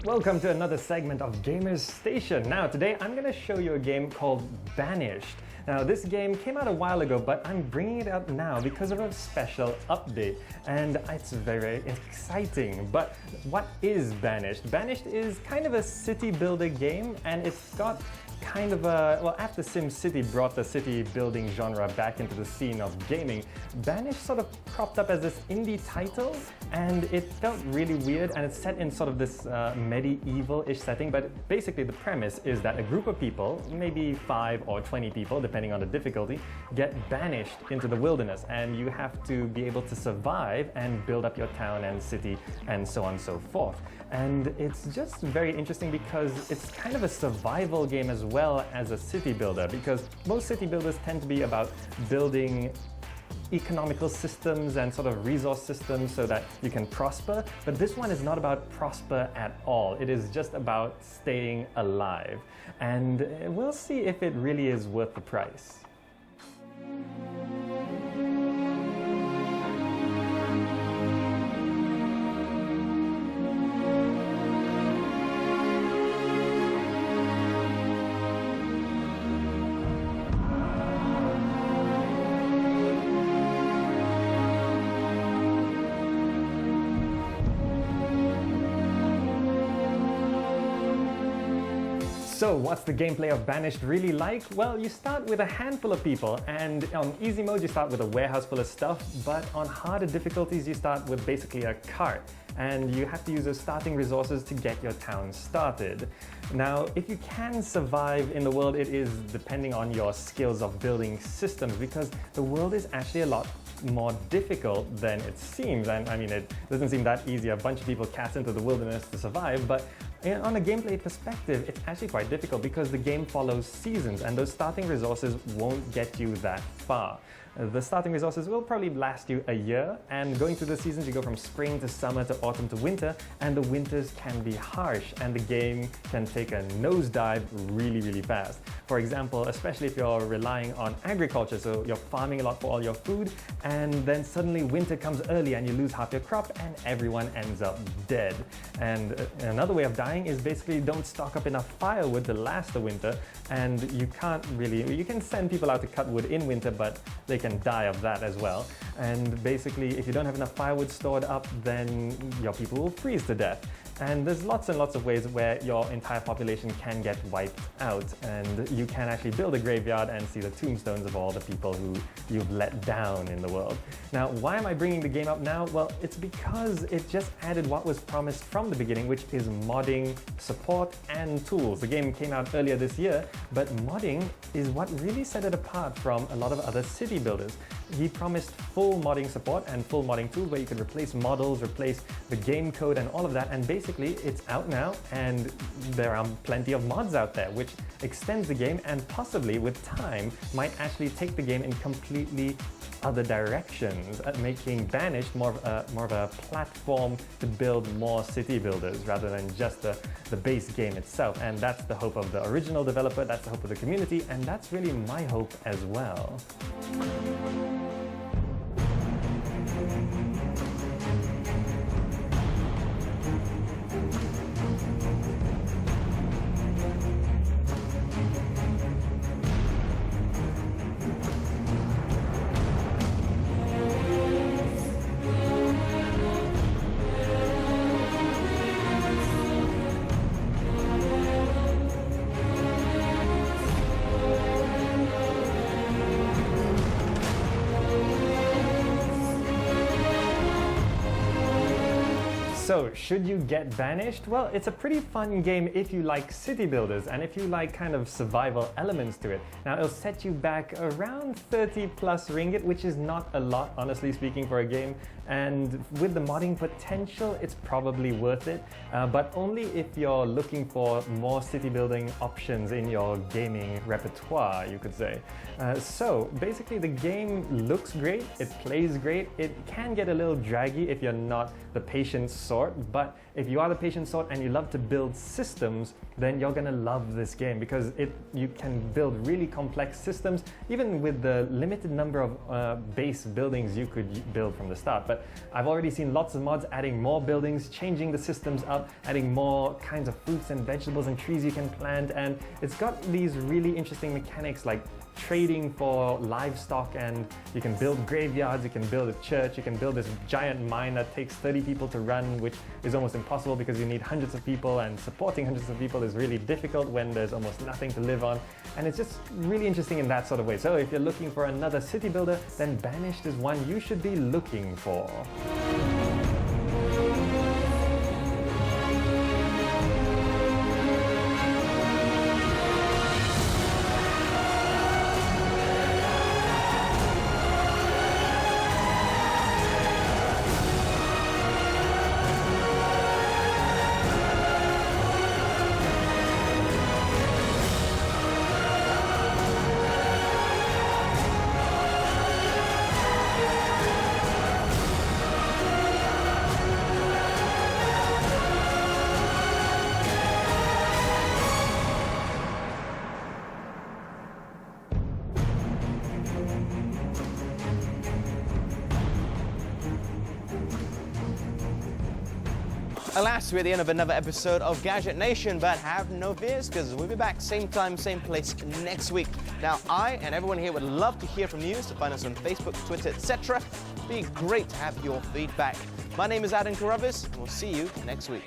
Welcome to another segment of Gamers Station. Now today I'm going to show you a game called Banished. Now this game came out a while ago, but I'm bringing it up now because of a special update, and it's very exciting. But what is Banished? Banished is kind of a city builder game, and it's got kind of a, well, after SimCity brought the city building genre back into the scene of gaming, Banished sort of cropped up as this indie title, and it felt really weird, and it's set in sort of this medieval-ish setting. But basically the premise is that a group of people, maybe 5 or 20 people depending on the difficulty, get banished into the wilderness, and you have to be able to survive and build up your town and city and so on and so forth. And it's just very interesting because it's kind of a survival game as well as a city builder, because most city builders tend to be about building economical systems and sort of resource systems so that you can prosper, but this one is not about prosper at all. It is just about staying alive, and we'll see if it really is worth the price. So what's the gameplay of Banished really like? Well, you start with a handful of people, and on easy mode you start with a warehouse full of stuff, but on harder difficulties you start with basically a cart, and you have to use those starting resources to get your town started. Now, if you can survive in the world, it is depending on your skills of building systems, because the world is actually a lot more difficult than it seems. And I mean, it doesn't seem that easy. A bunch of people cast into the wilderness to survive, but on a gameplay perspective, it's actually quite difficult because the game follows seasons, and those starting resources won't get you that far. The starting resources will probably last you a year, and going through the seasons you go from spring to summer to autumn to winter, and the winters can be harsh and the game can take a nosedive really fast. For example, especially if you're relying on agriculture, so you're farming a lot for all your food, and then suddenly winter comes early and you lose half your crop and everyone ends up dead. And another way of dying is basically don't stock up enough firewood to last the winter, and you can send people out to cut wood in winter, but they can die of that as well. And basically, if you don't have enough firewood stored up, then your people will freeze to death. And there's lots and lots of ways where your entire population can get wiped out, and you can actually build a graveyard and see the tombstones of all the people who you've let down in the world. Now, why am I bringing the game up now? Well, it's because it just added what was promised from the beginning, which is modding, support, and tools. The game came out earlier this year, but modding is what really set it apart from a lot of other city builders. He promised full modding support and full modding tools where you could replace models, replace the game code and all of that, and basically it's out now, and there are plenty of mods out there which extends the game and possibly with time might actually take the game in completely other directions, making Banished more of a platform to build more city builders rather than just the base game itself. And that's the hope of the original developer, that's the hope of the community, and that's really my hope as well. So, should you get Banished? Well, it's a pretty fun game if you like city builders and if you like kind of survival elements to it. Now, it'll set you back around 30 plus ringgit, which is not a lot, honestly speaking, for a game. And with the modding potential, it's probably worth it, but only if you're looking for more city building options in your gaming repertoire, you could say. So, basically, the game looks great, it plays great, it can get a little draggy if you're not the patient sort sort, but if you are the patient sort and you love to build systems, then you're gonna love this game because you can build really complex systems, even with the limited number of base buildings you could build from the start. But I've already seen lots of mods adding more buildings, changing the systems up, adding more kinds of fruits and vegetables and trees you can plant, and it's got these really interesting mechanics like trading for livestock, and you can build graveyards, you can build a church, you can build this giant mine that takes 30 people to run, which is almost impossible because you need hundreds of people, and supporting hundreds of people is really difficult when there's almost nothing to live on. And it's just really interesting in that sort of way. So if you're looking for another city builder, then Banished is one you should be looking for. Alas, we're at the end of another episode of Gadget Nation, but have no fears because we'll be back same time, same place next week. Now, I and everyone here would love to hear from you, so find us on Facebook, Twitter, etc. It'd be great to have your feedback. My name is Adam Carruthers, and we'll see you next week.